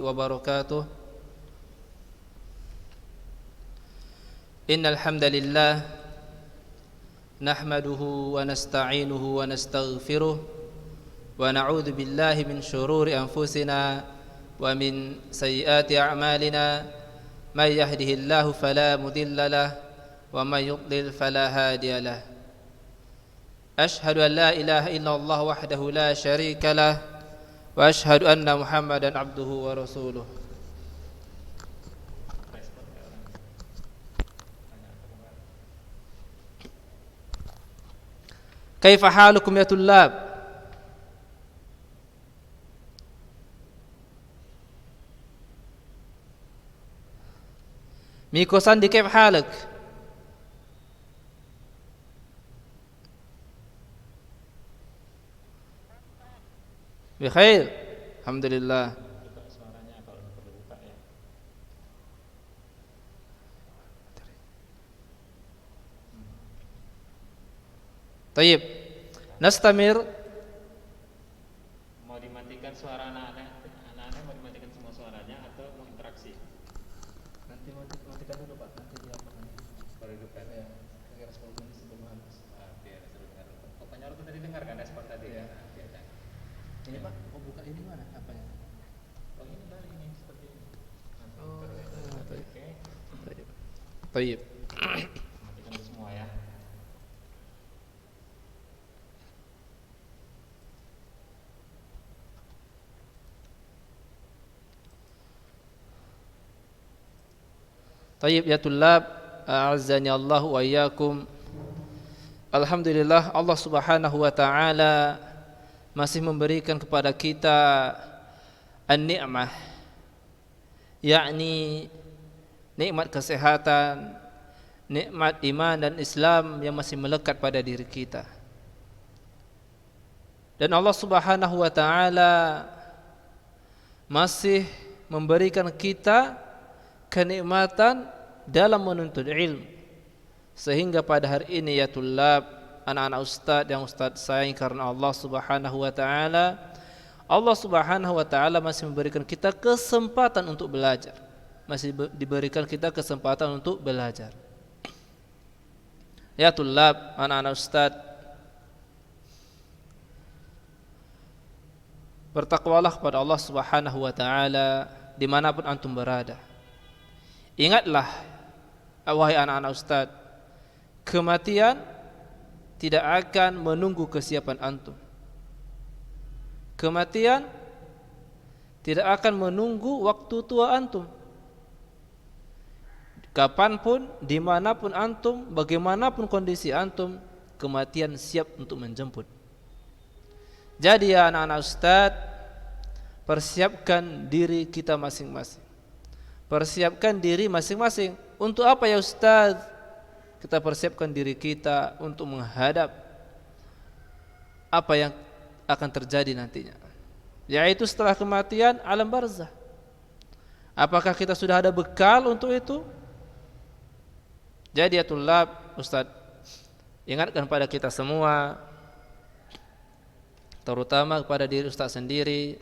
وبركاته. إن الحمد لله نحمده ونستعينه ونستغفره ونعوذ بالله من شرور أنفسنا ومن سيئات أعمالنا. من يهده الله فلا مضل له ومن يضلل فلا هادي له. أشهد أن لا إله إلا الله وحده لا شريك له وأشهد أن محمدا عبده ورسوله. كيف حالكم يا طلاب؟ ميكو ساندي كيف حالك؟ بخير الحمد لله. طيب نستمر. Mau dimatikan suara anak-anak mau dimatikan semua suaranya atau mau interaksi? Nanti matikan dulu Pak, nanti dia akan Baru hidupkan ya, kira 10 menit sebelum habis. biar seru dengar. Pokoknya waktu tadi dengar kan respon tadi ya. Ini Pak, mau buka ini mana apanya? Oh ini dari ini seperti ini. Nanti Oh, oke. طيب. Matikan dulu semua ya. طيب ya tulab, a'azzani Allah wa iyyakum. Alhamdulillah, Allah Subhanahu wa taala masih memberikan kepada kita an-ni'mah, yakni nikmat kesehatan, nikmat iman dan Islam yang masih melekat pada diri kita. Dan Allah Subhanahu wa taala masih memberikan kita kenikmatan dalam menuntut ilmu, sehingga pada hari ini ya tulab, anak-anak ustadz yang ustadz sayang karena Allah Subhanahu wa taala, Allah Subhanahu wa taala masih memberikan kita kesempatan untuk belajar. Masih diberikan kita kesempatan untuk belajar. Ya tulab, anak-anak ustadz, bertakwalah kepada Allah Subhanahu wa taala dimanapun antum berada. Ingatlah, wahai anak-anak ustadz, kematian tidak akan menunggu kesiapan antum. Kematian tidak akan menunggu waktu tua antum. Kapanpun, dimanapun antum, bagaimanapun kondisi antum, kematian siap untuk menjemput. Jadi ya anak-anak ustadz, persiapkan diri kita masing-masing. Persiapkan diri masing-masing. Untuk apa ya Ustaz? Kita persiapkan diri kita untuk menghadap apa yang akan terjadi nantinya, yaitu setelah kematian alam barzah. Apakah kita sudah ada bekal untuk itu? Jadi ya tulab, Ustaz ingatkan pada kita semua, terutama kepada diri Ustaz sendiri,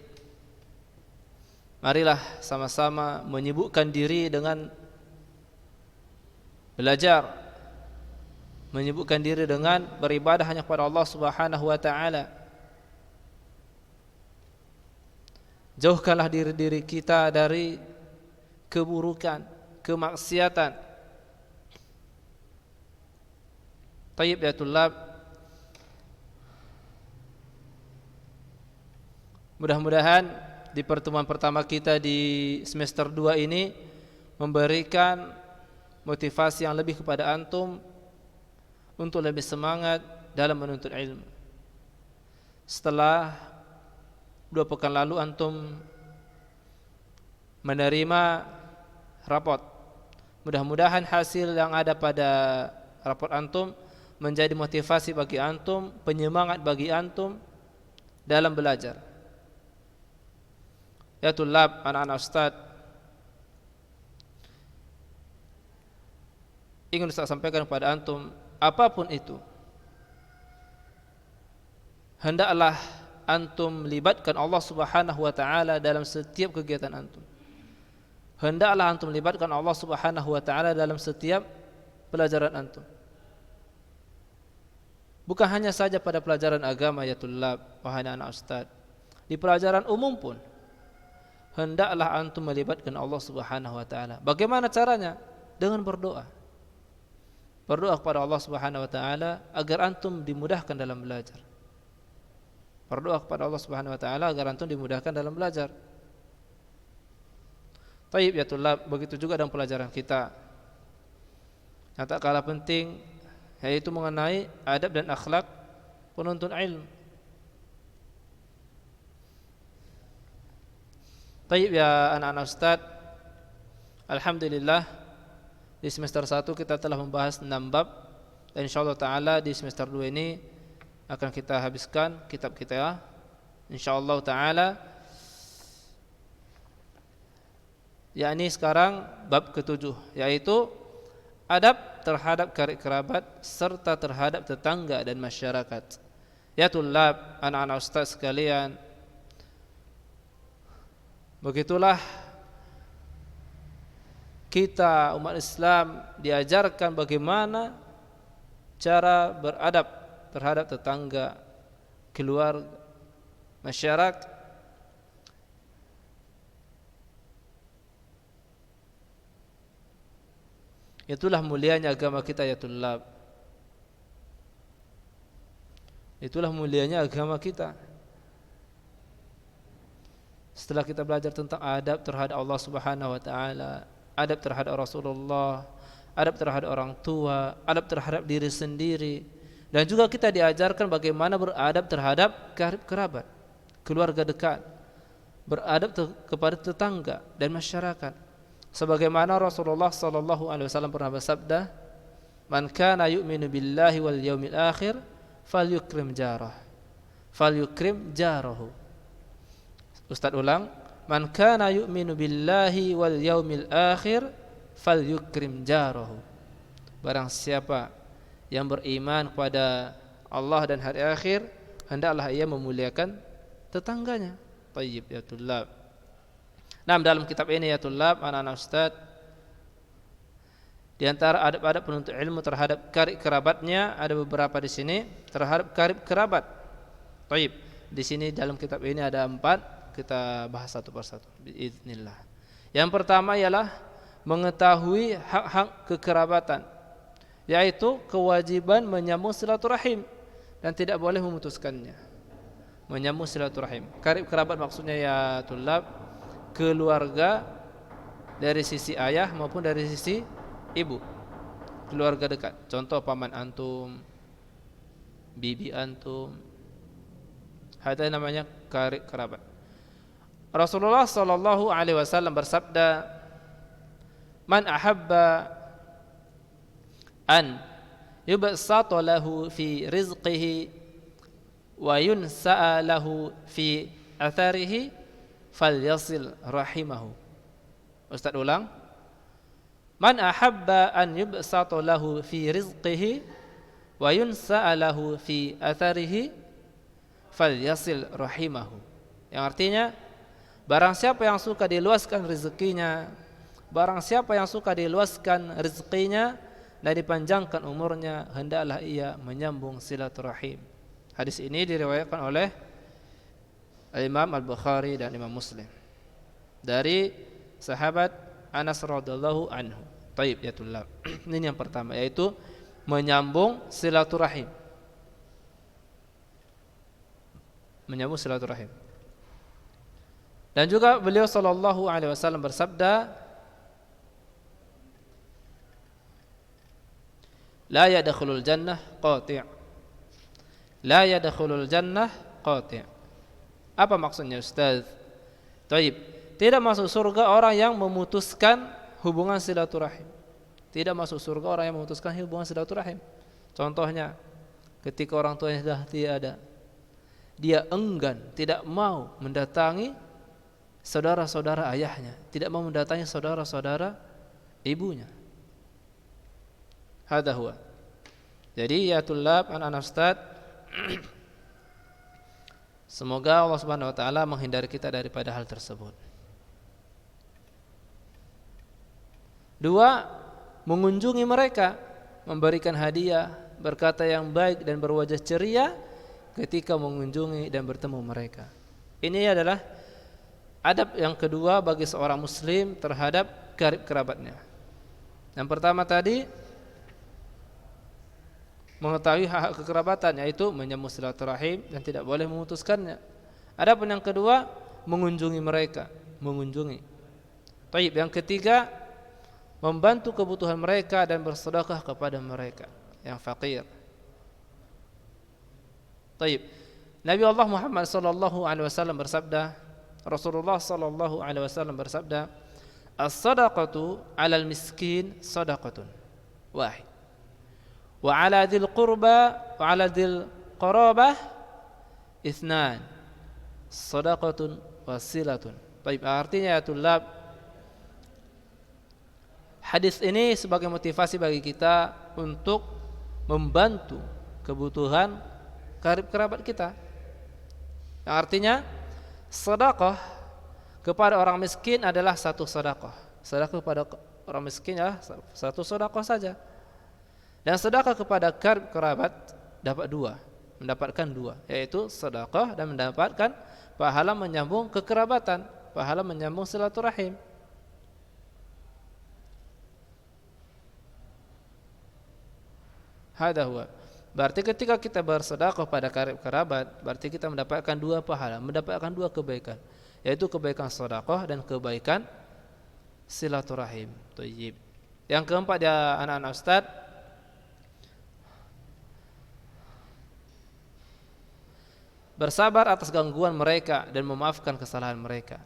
marilah sama-sama menyibukkan diri dengan belajar, menyibukkan diri dengan beribadah hanya kepada Allah Subhanahu wa taala. Jauhkanlah diri-diri kita dari keburukan, kemaksiatan. Tayyib ya tulab, mudah-mudahan di pertemuan pertama kita di semester 2 ini memberikan motivasi yang lebih kepada antum untuk lebih semangat dalam menuntut ilmu. Setelah 2 pekan lalu antum menerima rapot, mudah-mudahan hasil yang ada pada rapot antum menjadi motivasi bagi antum, penyemangat bagi antum dalam belajar. Ya tulab, anak-anak ustadz, ingin Ustaz sampaikan kepada antum, apapun itu, hendaklah antum libatkan Allah Subhanahu wa taala dalam setiap kegiatan antum. hendaklah antum melibatkan Allah Subhanahu wa taala dalam setiap pelajaran antum. Bukan hanya saja pada pelajaran agama ya tulab, wahai anak ustaz. Di pelajaran umum pun hendaklah antum melibatkan Allah Subhanahu wa taala. Bagaimana caranya? Dengan berdoa. Berdoa kepada Allah Subhanahu wa taala agar antum dimudahkan dalam belajar. Berdoa kepada Allah Subhanahu wa taala agar antum dimudahkan dalam belajar. Taib ya tulab, begitu juga dalam pelajaran kita. Yang tak kalah penting yaitu mengenai adab dan akhlak penuntut ilmu. Taib ya anak-anak ustaz, alhamdulillah di semester 1 kita telah membahas 6 bab, dan insyaallah taala di semester 2 ini akan kita habiskan kitab kita insyaallah taala, yakni sekarang bab ke-7, yaitu adab terhadap karib kerabat serta terhadap tetangga dan masyarakat. Ya tulab, anak-anak ustaz sekalian, begitulah kita umat Islam diajarkan bagaimana cara beradab terhadap tetangga, keluarga, masyarakat. Itulah mulianya agama kita ya tulab. Itulah mulianya agama kita. Setelah kita belajar tentang adab terhadap Allah Subhanahu wa taala, adab terhadap Rasulullah, adab terhadap orang tua, adab terhadap diri sendiri, dan juga kita diajarkan bagaimana beradab terhadap karib kerabat, keluarga dekat, beradab kepada tetangga dan masyarakat. Sebagaimana Rasulullah sallallahu alaihi wasallam pernah bersabda, "Man kana yu'minu billahi wal yaumil akhir falyukrim jarah." Falyukrim jarahu. Ustaz ulang, "Man kana yu'minu billahi wal yaumil akhir falyukrim jarahu." Barang siapa yang beriman kepada Allah dan hari akhir, hendaklah ia memuliakan tetangganya. Tayyib ya tulab. Nah, dalam kitab ini ya tulab, anak-anak ustaz, di antara adab-adab penuntut ilmu terhadap karib kerabatnya ada beberapa di sini terhadap karib kerabat. Taib. Di sini dalam kitab ini ada 4, kita bahas satu persatu biiznillah. Yang pertama ialah mengetahui hak-hak kekerabatan, yaitu kewajiban menyambung silaturahim dan tidak boleh memutuskannya. Menyambung silaturahim. Karib kerabat maksudnya ya tulab, keluarga dari sisi ayah maupun dari sisi ibu, keluarga dekat. Contoh paman antum, bibi antum, ada namanya karib kerabat. Rasulullah sallallahu alaihi wasallam bersabda, "Man ahabba an yubsata lahu fi rizqihi wa yunsa'a lahu fi atharihi falyasil rahimahu." Ustaz ulang, "Man ahabba an yubsata lahu fi rizqihi wa yunsa'a lahu fi atharihi falyasil rahimahu." Yang artinya, barang siapa yang suka diluaskan rezekinya, barang siapa yang suka diluaskan rezekinya dan dipanjangkan umurnya, hendaklah ia menyambung silaturahim. Hadis ini diriwayatkan oleh Imam Al-Bukhari dan Imam Muslim dari sahabat Anas radhiyallahu anhu. Taib ya tulab. Ini yang pertama, yaitu menyambung silaturahim. Menyambung silaturahim. Dan juga beliau sallallahu alaihi wasallam bersabda, "La yadkhulul jannah qati'." La yadkhulul jannah qati'. Apa maksudnya Ustaz? Taib. Tidak masuk surga orang yang memutuskan hubungan silaturahim. Tidak masuk surga orang yang memutuskan hubungan silaturahim. Contohnya, ketika orang tuanya sudah tiada, dia enggan, tidak mau mendatangi saudara-saudara ayahnya, tidak mau mendatangi saudara-saudara ibunya. Hadza huwa. Jadi ya tulab, anak-anak ustaz, semoga Allah Subhanahu wa taala menghindari kita daripada hal tersebut. Dua, mengunjungi mereka, memberikan hadiah, berkata yang baik dan berwajah ceria ketika mengunjungi dan bertemu mereka. Ini adalah adab yang kedua bagi seorang muslim terhadap karib kerabatnya. Yang pertama tadi mengetahui hak-hak kekerabatan, yaitu menyambung silaturahim dan tidak boleh memutuskannya. Adapun yang kedua, mengunjungi mereka, mengunjungi. Baik, yang ketiga, membantu kebutuhan mereka dan bersedekah kepada mereka yang fakir. Baik. Nabi Allah Muhammad sallallahu alaihi wasallam bersabda, Rasulullah sallallahu alaihi wasallam bersabda, "As-sadaqatu 'alal miskin sadaqatun wahid. Wa 'ala dzil qurba wa 'ala dzil qarabah itsnan. Sadaqatun wasilatun." Baik, artinya ya tulab, hadis ini sebagai motivasi bagi kita untuk membantu kebutuhan karib kerabat kita. Yang artinya sedekah kepada orang miskin adalah satu sedekah. Sedekah kepada orang miskin adalah satu sedekah saja. Dan sedekah kepada karib kerabat dapat dua, mendapatkan dua, yaitu sedekah dan mendapatkan pahala menyambung kekerabatan, pahala menyambung silaturahim. Hada huwa. Berarti ketika kita bersedekah pada karib kerabat, berarti kita mendapatkan dua pahala, mendapatkan dua kebaikan, yaitu kebaikan sedekah dan kebaikan silaturahim. Thayyib. Yang keempat ya anak-anak ustaz, bersabar atas gangguan mereka dan memaafkan kesalahan mereka.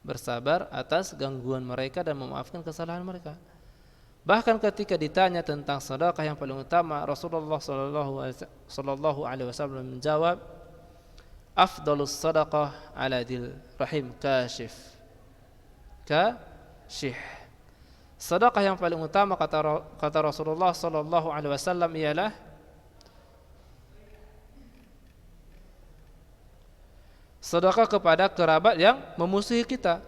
Bersabar atas gangguan mereka dan memaafkan kesalahan mereka. Bahkan ketika ditanya tentang sedekah yang paling utama, Rasulullah sallallahu alaihi wasallam menjawab, "Afdalus sadaqah 'ala dzil rahim kashif." Sedekah yang paling utama kata Rasulullah sallallahu alaihi wasallam ialah sedekah kepada kerabat yang memusuhi kita.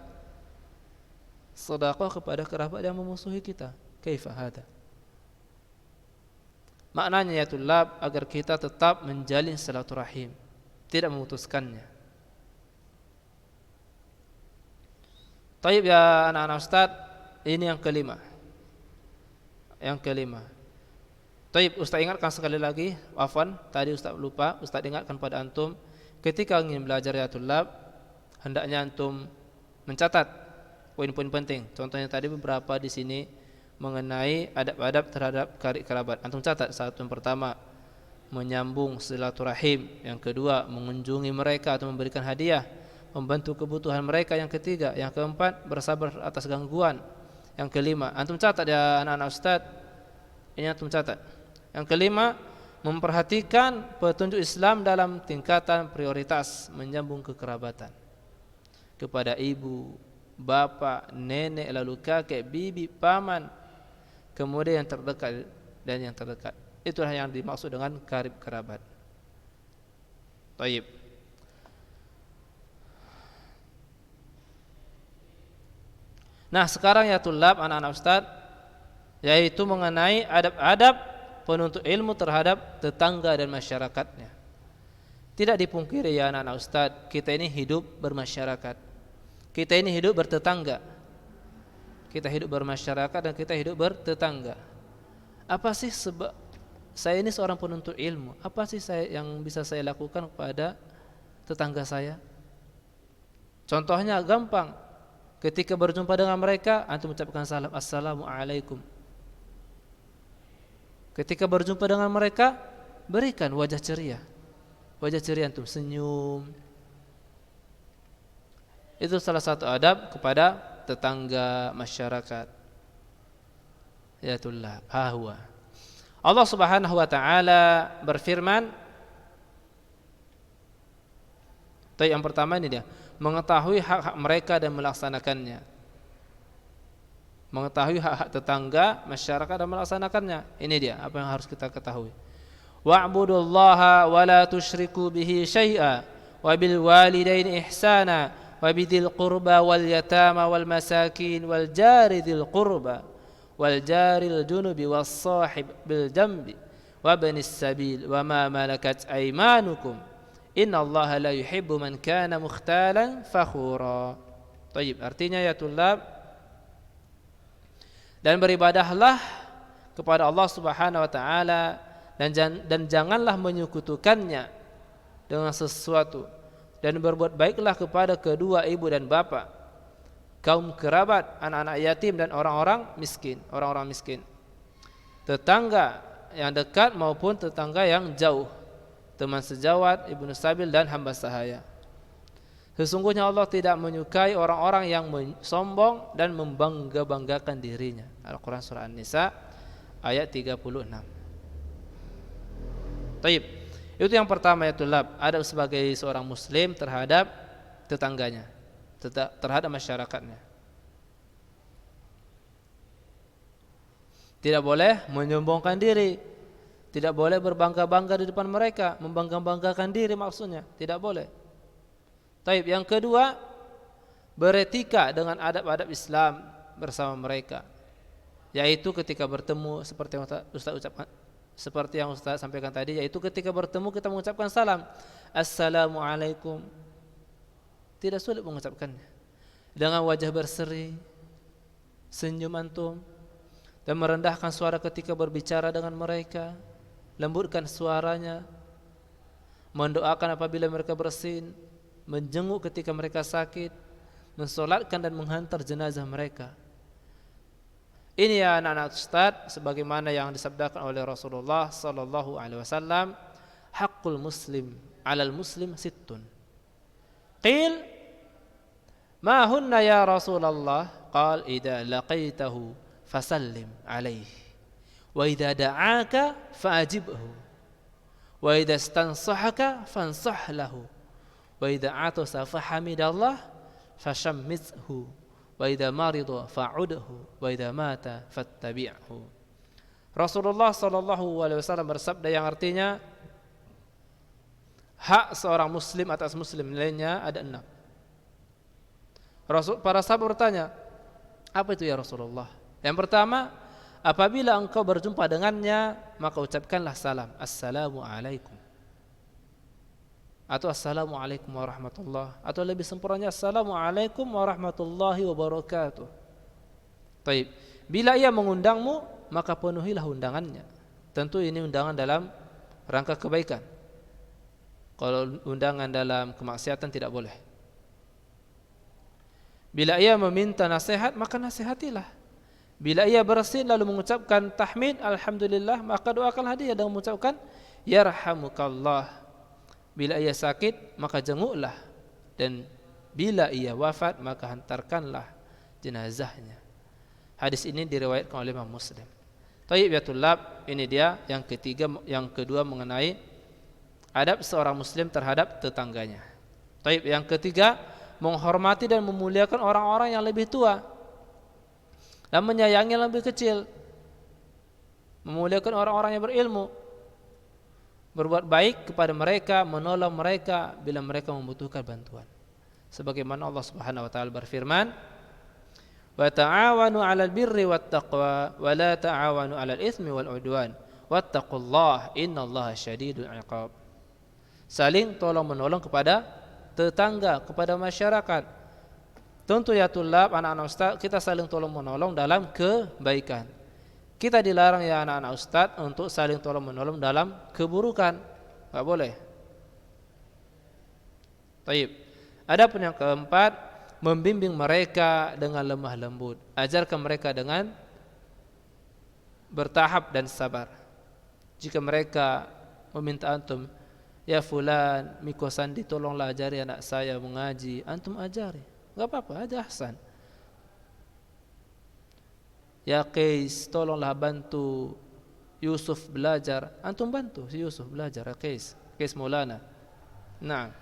Sedekah kepada kerabat yang memusuhi kita. Kaifa hada? Maknanya ya tulab, agar kita tetap menjalin silaturahim, tidak memutuskannya. Taib ya anak-anak ustaz, ini yang kelima. Yang kelima. Taib, ustaz ingatkan sekali lagi, afwan, tadi ustaz lupa, ustaz ingatkan pada antum, ketika ingin belajar ya tulab, hendaknya antum mencatat poin-poin penting. Contohnya tadi beberapa di sini mengenai adab-adab terhadap karib kerabat. Antum catat, satu yang pertama menyambung silaturahim, yang kedua mengunjungi mereka atau memberikan hadiah, membantu kebutuhan mereka, yang ketiga, yang keempat bersabar atas gangguan, yang kelima antum catat ya anak-anak ustaz, ini antum catat. Yang kelima, memperhatikan petunjuk Islam dalam tingkatan prioritas menyambung kekerabatan kepada ibu, bapak, nenek, lalu kakek, bibi, paman, kemudian yang terdekat dan yang terdekat. Itulah yang dimaksud dengan karib kerabat. Baik. Nah, sekarang ya tulab anak-anak ustaz, yaitu mengenai adab-adab penuntut ilmu terhadap tetangga dan masyarakatnya. Tidak dipungkiri ya anak-anak ustaz, kita ini hidup bermasyarakat. Kita ini hidup bertetangga. Kita hidup bermasyarakat dan kita hidup bertetangga. Apa sih sebab saya ini seorang penuntut ilmu? Apa sih yang bisa saya lakukan kepada tetangga saya? Contohnya gampang. Ketika berjumpa dengan mereka, antum mengucapkan salam, assalamualaikum. Ketika berjumpa dengan mereka, berikan wajah ceria. Wajah ceria, antum senyum. Itu salah satu adab kepada tetangga masyarakat. Ya tullah, ahwa. Allah Subhanahu wa taala berfirman, yang pertama ini dia, mengetahui hak-hak mereka dan melaksanakannya. Mengetahui hak-hak tetangga, masyarakat dan melaksanakannya. Ini dia apa yang harus kita ketahui. Wa'budullaha wa la tusyriku bihi syai'a wa bil walidaini ihsana wa bidil qurba wal yatama wal masakin wal jari dzil qurba wal jaril junubi was sahib bil jambi wa banis sabil wa ma malakat aymanukum innallaha la yuhibbu man kana mukhtalan fakhura. Baik, artinya ya tulab, dan beribadahlah kepada Allah Subhanahu wa taala dan janganlah menyekutukannya dengan sesuatu, dan berbuat baiklah kepada kedua ibu dan bapa, kaum kerabat, anak-anak yatim dan orang-orang miskin, tetangga yang dekat maupun tetangga yang jauh, teman sejawat, ibnu sabil dan hamba sahaya. Sesungguhnya Allah tidak menyukai orang-orang yang sombong dan membangga-banggakan dirinya. Al-Quran surah An-Nisa ayat 36. Taib. Itu yang pertama ya tulab, adab sebagai seorang muslim terhadap tetangganya, terhadap masyarakatnya. Tidak boleh menyombongkan diri, tidak boleh berbangga-bangga di depan mereka, membangga-banggakan diri maksudnya, tidak boleh. Taib. Yang kedua, beretika dengan adab-adab Islam bersama mereka, yaitu ketika bertemu seperti yang Ustaz sampaikan tadi, yaitu ketika bertemu kita mengucapkan salam, Assalamualaikum. Tidak sulit mengucapkannya, dengan wajah berseri, senyum antum, dan merendahkan suara ketika berbicara dengan mereka, lembutkan suaranya, mendoakan apabila mereka bersin, menjenguk ketika mereka sakit, mensolatkan dan menghantar jenazah mereka. Ini ya anak-anak Ustaz, sebagaimana yang disabdakan oleh Rasulullah sallallahu alaihi wasallam, haqqul muslim 'alal muslim sittun. Qil ma hunna ya Rasulullah? Qal idza laqaitahu fasallim alaihi wa idza da'aka fa'ajibhu wa idza istansahaka fansah lahu wa idza atasa fahamidallah fashammizhu wa idza marida fa'udhu wa idza mata fattabi'hu. Rasulullah sallallahu alaihi wasallam bersabda yang artinya hak seorang muslim atas muslim lainnya ada 6. Para sahabat bertanya, apa itu ya Rasulullah? Yang pertama, apabila engkau berjumpa dengannya, maka ucapkanlah salam, assalamu alaikum, atau assalamualaikum warahmatullah, atau lebih sempurnanya assalamualaikum warahmatullahi wabarakatuh. Taib. Bila ia mengundangmu, maka penuhilah undangannya. Tentu ini undangan dalam rangka kebaikan. Kalau undangan dalam kemaksiatan tidak boleh. Bila ia meminta nasihat, maka nasihatilah. Bila ia bersin lalu mengucapkan tahmid alhamdulillah, maka doakanlah dia dengan mengucapkan yarhamukallah. Bila ia sakit, maka jenguklah, dan bila ia wafat, maka hantarkanlah jenazahnya. Hadis ini diriwayatkan oleh Imam Muslim. Tayyib ya tulab, ini dia yang ketiga, yang kedua mengenai adab seorang muslim terhadap tetangganya. Tayyib, yang ketiga, menghormati dan memuliakan orang-orang yang lebih tua dan menyayangi yang lebih kecil. Memuliakan orang-orang yang berilmu, berbuat baik kepada mereka, menolong mereka bila mereka membutuhkan bantuan. Sebagaimana Allah Subhanahu wa taala berfirman, "Wa ta'awanu 'alal birri wat taqwa wa la ta'awanu 'alal itsmi wal 'udwan wattaqullaha innallaha syadidul 'iqab." Saling tolong menolong kepada tetangga, kepada masyarakat. Tentu ya tulab, anak-anak ustaz, kita saling tolong menolong dalam kebaikan. Kita dilarang ya anak-anak ustaz untuk saling tolong menolong dalam keburukan. Enggak boleh. Baik. Adapun yang keempat, membimbing mereka dengan lemah lembut. Ajarkan mereka dengan bertahap dan sabar. Jika mereka meminta antum, ya fulan, Miko Sandi, tolonglah ajari anak saya mengaji, antum ajari. Enggak apa-apa, aja ahsan. Ya Qais, tolonglah bantu Yusuf belajar, antum bantu si Yusuf belajar. Ya Qais Maulana, nah,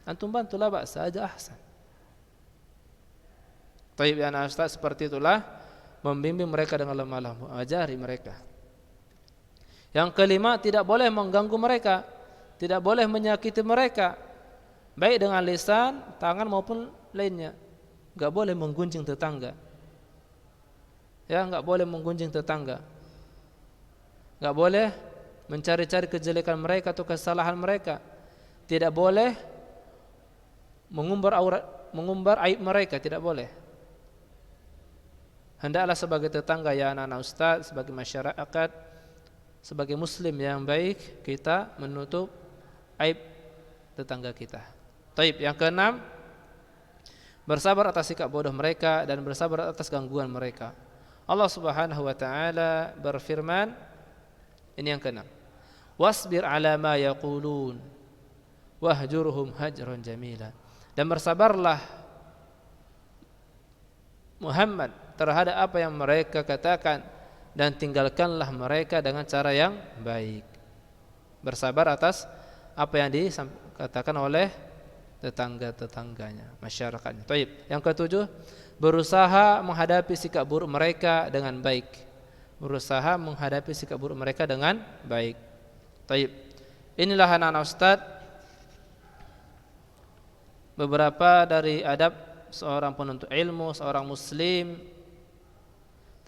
antum bantulah, ba'sa, aja ahsan. Taib ya anak ustaz, seperti itulah membimbing mereka dengan lemah lembut, ajari mereka. Yang kelima, tidak boleh mengganggu mereka, tidak boleh menyakiti mereka, baik dengan lisan, tangan maupun lainnya. Enggak boleh menggunjing tetangga. Ya, enggak boleh menggunjing tetangga. Enggak boleh mencari-cari kejelekan mereka atau kesalahan mereka. Tidak boleh mengumbar aib mereka, tidak boleh. Hendaklah sebagai tetangga ya anak-anak ustaz, sebagai masyarakat, sebagai muslim yang baik, kita menutup aib tetangga kita. Taib, yang keenam, bersabar atas sikap bodoh mereka dan bersabar atas gangguan mereka. Allah Subhanahu wa taala berfirman, ini yang keenam. Wasbir ala ma yaqulun wahjurhum hajran jamila. Dan bersabarlah Muhammad terhadap apa yang mereka katakan dan tinggalkanlah mereka dengan cara yang baik. Bersabar atas apa yang dikatakan oleh tetangga-tetangganya, masyarakatnya. Baik. Yang ketujuh, berusaha menghadapi sikap buruk mereka dengan baik. Berusaha menghadapi sikap buruk mereka dengan baik. Baik. Inilah anak-anak ustaz beberapa dari adab seorang penuntut ilmu, seorang muslim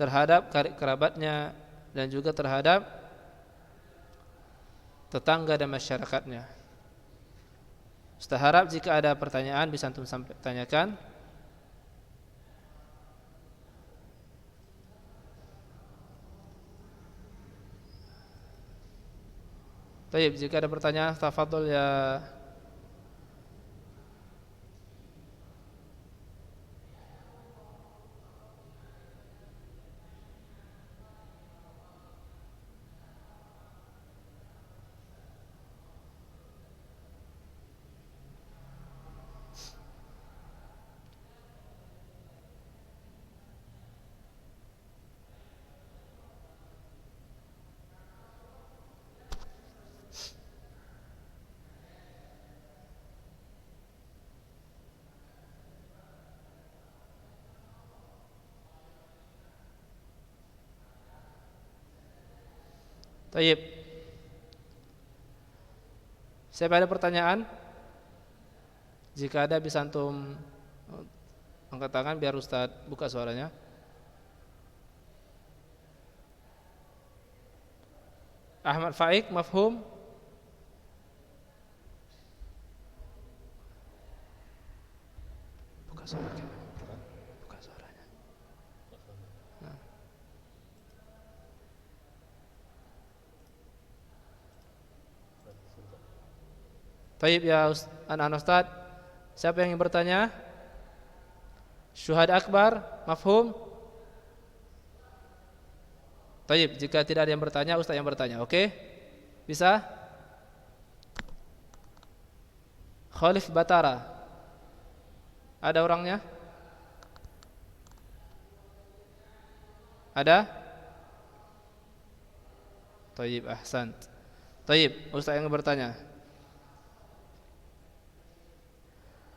terhadap karib kerabatnya dan juga terhadap tetangga dan masyarakatnya. Ustaz harap jika ada pertanyaan bisa antum tanyakan. Baik, jika ada pertanyaan tafadhol ya. Baik. Siapa ada pertanyaan? Jika ada bisa antum angkat tangan biar Ustaz buka suaranya. Ahmad Faik, mafhum? Buka suaranya. Buka suaranya. Nah. Baik ya anak-anak Ustaz, siapa yang ingin bertanya? Syuhada akbar, mafhum? Baik, jika tidak ada yang bertanya, Ustaz yang bertanya, oke? Bisa? Khalif Batara, ada orangnya? Ada? Taib, ahsan. Taib, Ustaz yang bertanya.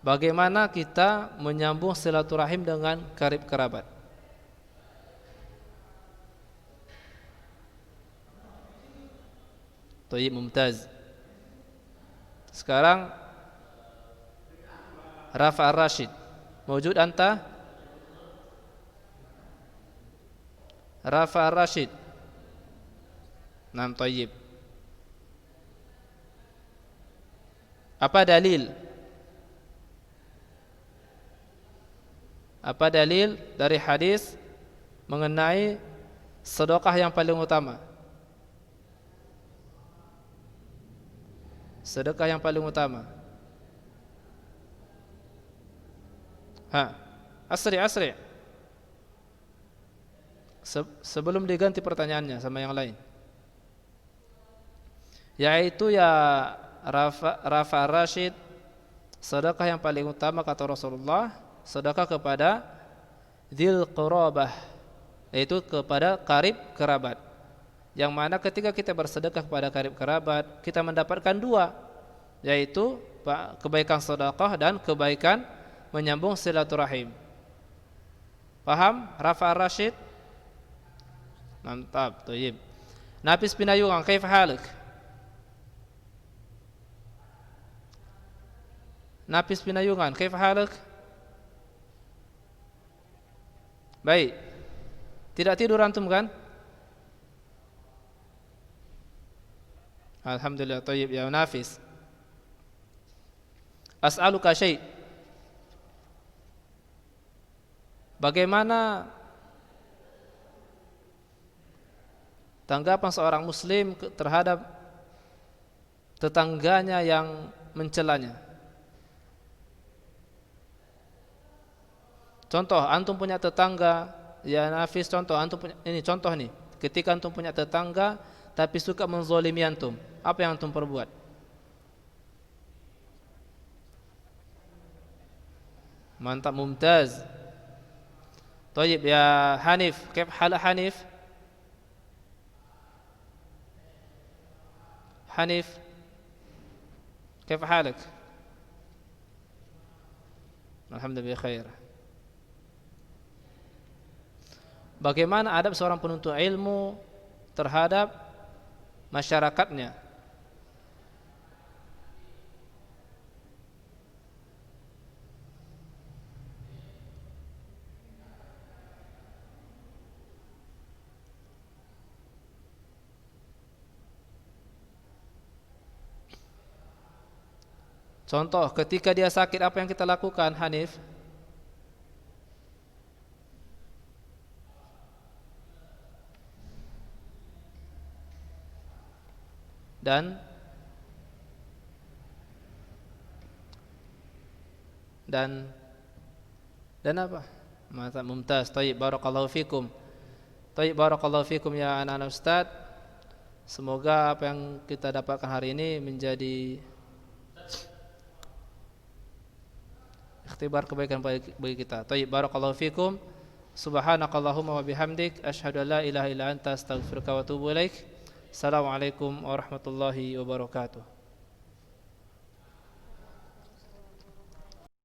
Bagaimana kita menyambung silaturahim dengan karib kerabat? Taib, mumtaz. Sekarang Rafa Ar-Rashid, mawjud anta? Rafa Ar-Rashid. Naam, tayyib. Apa dalil? Apa dalil dari hadis mengenai sedekah yang paling utama? Sedekah yang paling utama. Asri. Sebelum diganti pertanyaannya sama yang lain. Yaitu ya Rafa Rashid, sedekah yang paling utama kata Rasulullah, sedekah kepada dzil qurabah, yaitu kepada karib kerabat. Yang mana ketika kita bersedekah kepada karib kerabat, kita mendapatkan dua, yaitu kebaikan sedekah dan kebaikan menyambung silaturahim. Paham Rafa Rashid? Mantap, thayyib. Nafis bin Ayuang, kaif haluk? Nafis bin Ayuang, kaif haluk? Baik. Tidak tidur antum kan? Alhamdulillah, thayyib ya Nafis. As'aluka syai'. Bagaimana tanggapan seorang muslim terhadap tetangganya yang mencelanya? Contoh, antum punya tetangga, ya Nafis, contoh antum punya, ini contoh nih. Ketika antum punya tetangga tapi suka menzalimi antum, apa yang antum perbuat? Mantap, mumtaz. Thayyib ya Hanif, kaif hal Hanif? Hanif, kaif halak? Alhamdulillah khair. Bagaimana adab seorang penuntut ilmu terhadap masyarakatnya? Contoh, ketika dia sakit, apa yang kita lakukan, Hanif? Dan apa? Mantap, mumtaz. Thayyib, barakallahu fikum. Thayyib, barakallahu fikum ya anak-anak ustaz. Semoga apa yang kita dapatkan hari ini menjadi ikhtibar kebaikan bagi kita. Thayyib, barakallahu fikum. Subhanakallahumma wa bihamdik asyhadu an la ilaha illa anta astaghfiruka wa atubu ilaik. Assalamualaikum warahmatullahi wabarakatuh.